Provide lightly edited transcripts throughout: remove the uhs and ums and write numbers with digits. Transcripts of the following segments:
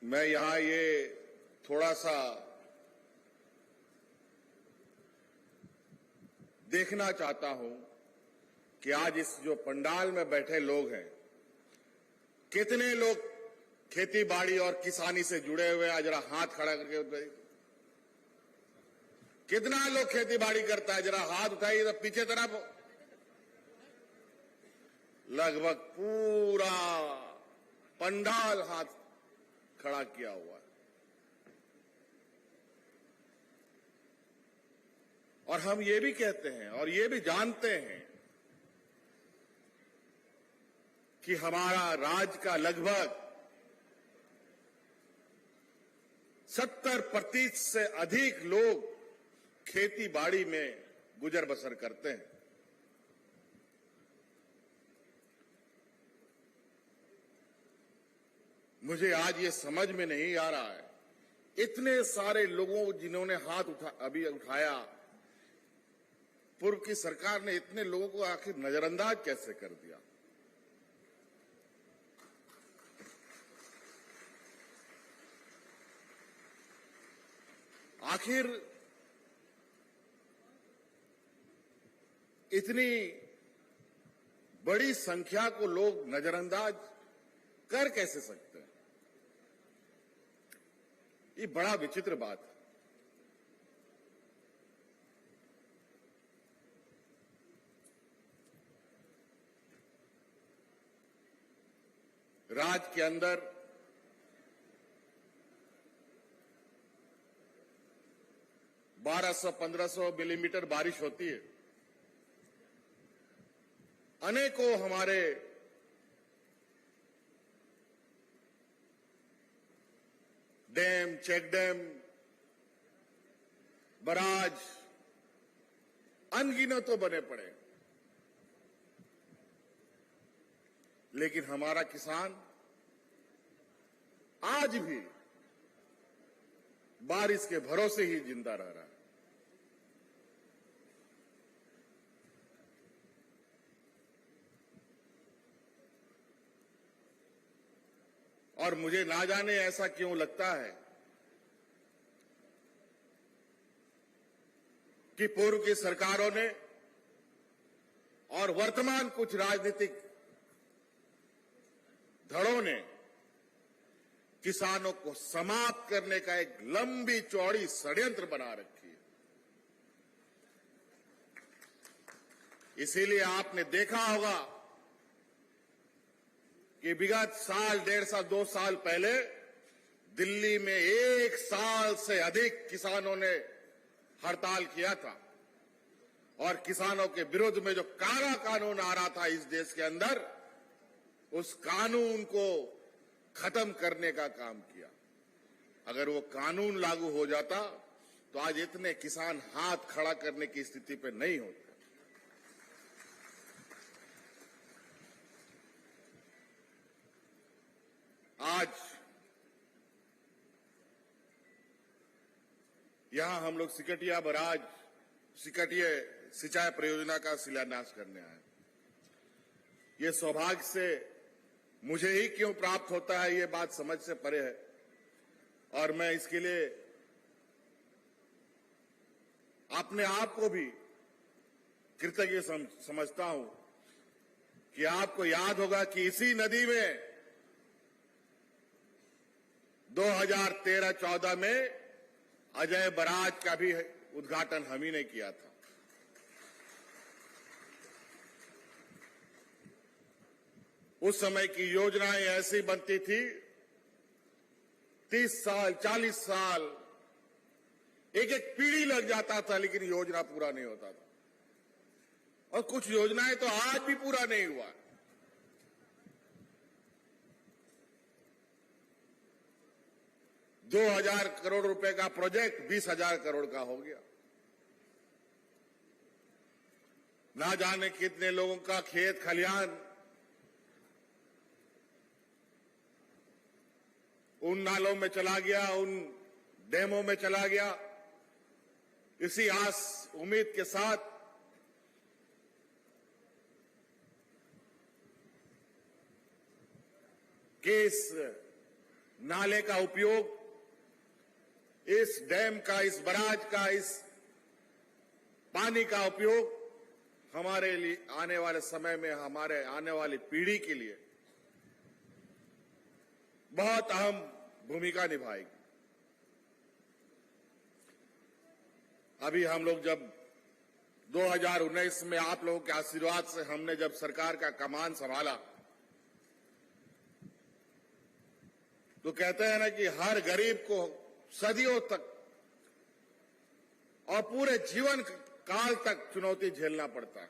मैं यहां ये थोड़ा सा देखना चाहता हूं कि आज इस जो पंडाल में बैठे लोग हैं, कितने लोग खेती बाड़ी और किसानी से जुड़े हुए हैं। जरा हाथ खड़ा करके कितना लोग खेती बाड़ी करता है, जरा हाथ उठाइए तो पीछे तरफ। लगभग पूरा पंडाल हाथ खड़ा किया हुआ है। और हम ये भी कहते हैं और ये भी जानते हैं कि हमारा राज्य का लगभग 70% से अधिक लोग खेती बाड़ी में गुजर बसर करते हैं। मुझे आज ये समझ में नहीं आ रहा है, इतने सारे लोगों जिन्होंने हाथ अभी उठाया, पूर्व की सरकार ने इतने लोगों को आखिर नजरअंदाज कैसे कर दिया। आखिर इतनी बड़ी संख्या को लोग नजरअंदाज कर कैसे सकते हैं? ये बड़ा विचित्र बात है। राज्य के अंदर बारह सौ 1500 मिलीमीटर बारिश होती है। अनेकों हमारे डैम, चेक डैम, बराज अनगिनतों बने पड़े, लेकिन हमारा किसान आज भी बारिश के भरोसे ही जिंदा रह रहा है। और मुझे ना जाने ऐसा क्यों लगता है कि पूर्व की सरकारों ने और वर्तमान कुछ राजनीतिक धड़ों ने किसानों को समाप्त करने का एक लंबी चौड़ी षड्यंत्र बना रखी है। इसीलिए आपने देखा होगा कि विगत साल, 1.5 साल, 2 साल पहले दिल्ली में 1 साल से अधिक किसानों ने हड़ताल किया था और किसानों के विरोध में जो काला कानून आ रहा था इस देश के अंदर, उस कानून को खत्म करने का काम किया। अगर वो कानून लागू हो जाता तो आज इतने किसान हाथ खड़ा करने की स्थिति पे नहीं होते। आज यहां हम लोग सिकटिया बराज, सिकटिया सिंचाई परियोजना का शिलान्यास करने आए। ये सौभाग्य से मुझे ही क्यों प्राप्त होता है, ये बात समझ से परे है। और मैं इसके लिए अपने आप को भी कृतज्ञ समझता हूं कि आपको याद होगा कि इसी नदी में 2013-14 में अजय बराज का भी उद्घाटन हम ही ने किया था। उस समय की योजनाएं ऐसी बनती थी, 30 साल, 40 साल, एक एक पीढ़ी लग जाता था, लेकिन योजना पूरा नहीं होता था। और कुछ योजनाएं तो आज भी पूरा नहीं हुआ। 2000 करोड़ रुपए का प्रोजेक्ट 20,000 करोड़ का हो गया। ना जाने कितने लोगों का खेत खलिहान उन नालों में चला गया, उन डैमों में चला गया। इसी आस उम्मीद के साथ कि इस नाले का उपयोग, इस डैम का, इस बराज का, इस पानी का उपयोग हमारे लिए आने वाले समय में, हमारे आने वाली पीढ़ी के लिए बहुत अहम भूमिका निभाएगी। अभी हम लोग जब 2019 में आप लोगों के आशीर्वाद से हमने जब सरकार का कमान संभाला, तो कहते हैं ना कि हर गरीब को सदियों तक और पूरे जीवन काल तक चुनौती झेलना पड़ता है।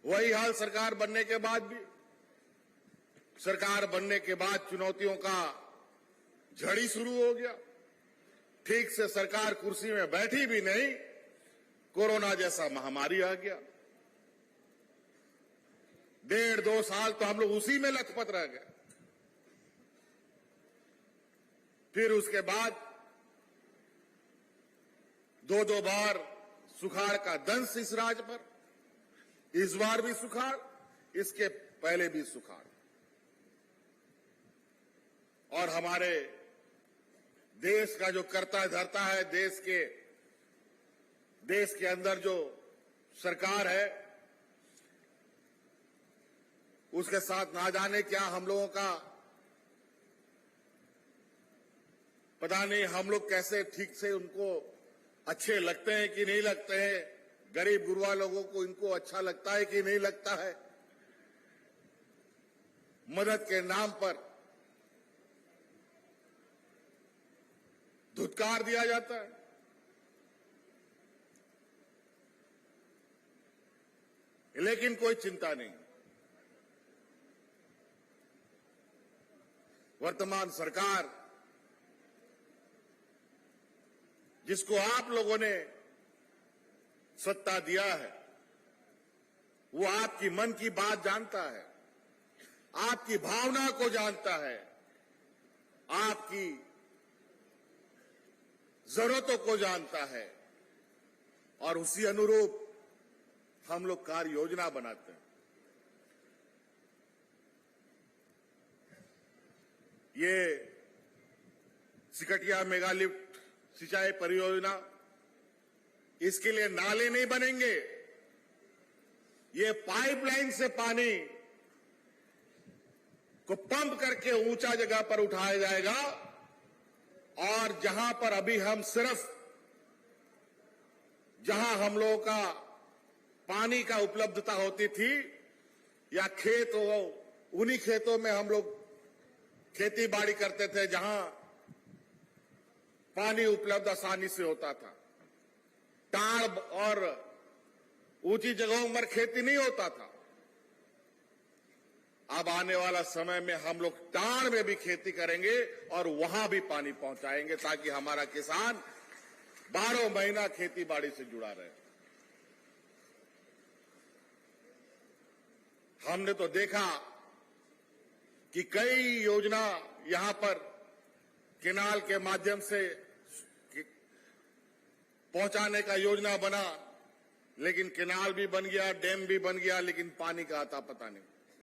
वही हाल सरकार बनने के बाद भी। सरकार बनने के बाद चुनौतियों का झड़ी शुरू हो गया। ठीक से सरकार कुर्सी में बैठी भी नहीं, कोरोना जैसा महामारी आ गया। 1.5-2 साल तो हम लोग उसी में लथपथ रह गए। फिर उसके बाद 2 बार सुखाड़ का दंश इस राज्य पर, इस बार भी सुखाड़, इसके पहले भी सुखाड़। और हमारे देश का जो करता धरता है, देश के अंदर जो सरकार है, उसके साथ ना जाने क्या हम लोगों का, पता नहीं हम लोग कैसे ठीक से उनको अच्छे लगते हैं कि नहीं लगते हैं, गरीब गुरबा लोगों को इनको अच्छा लगता है कि नहीं लगता है। मदद के नाम पर धुतकार दिया जाता है। लेकिन कोई चिंता नहीं। वर्तमान सरकार, जिसको आप लोगों ने सत्ता दिया है, वो आपकी मन की बात जानता है, आपकी भावना को जानता है, आपकी जरूरतों को जानता है, और उसी अनुरूप हम लोग कार्य योजना बनाते हैं। ये सिकटिया मेगा लिफ्ट सिंचाई परियोजना, इसके लिए नाले नहीं बनेंगे, ये पाइपलाइन से पानी को पंप करके ऊंचा जगह पर उठाया जाएगा। और जहां पर अभी हम सिर्फ, जहां हम लोगों का पानी का उपलब्धता होती थी या खेत हो, उन्हीं खेतों में हम लोग खेती बाड़ी करते थे जहां पानी उपलब्ध आसानी से होता था। टाड़ और ऊंची जगहों पर खेती नहीं होता था। अब आने वाला समय में हम लोग टाड़ में भी खेती करेंगे और वहां भी पानी पहुंचाएंगे, ताकि हमारा किसान 12 महीना खेती बाड़ी से जुड़ा रहे। हमने तो देखा कि कई योजना यहां पर केनाल के माध्यम से पहुंचाने का योजना बना, लेकिन केनाल भी बन गया, डैम भी बन गया, लेकिन पानी का आता पता नहीं।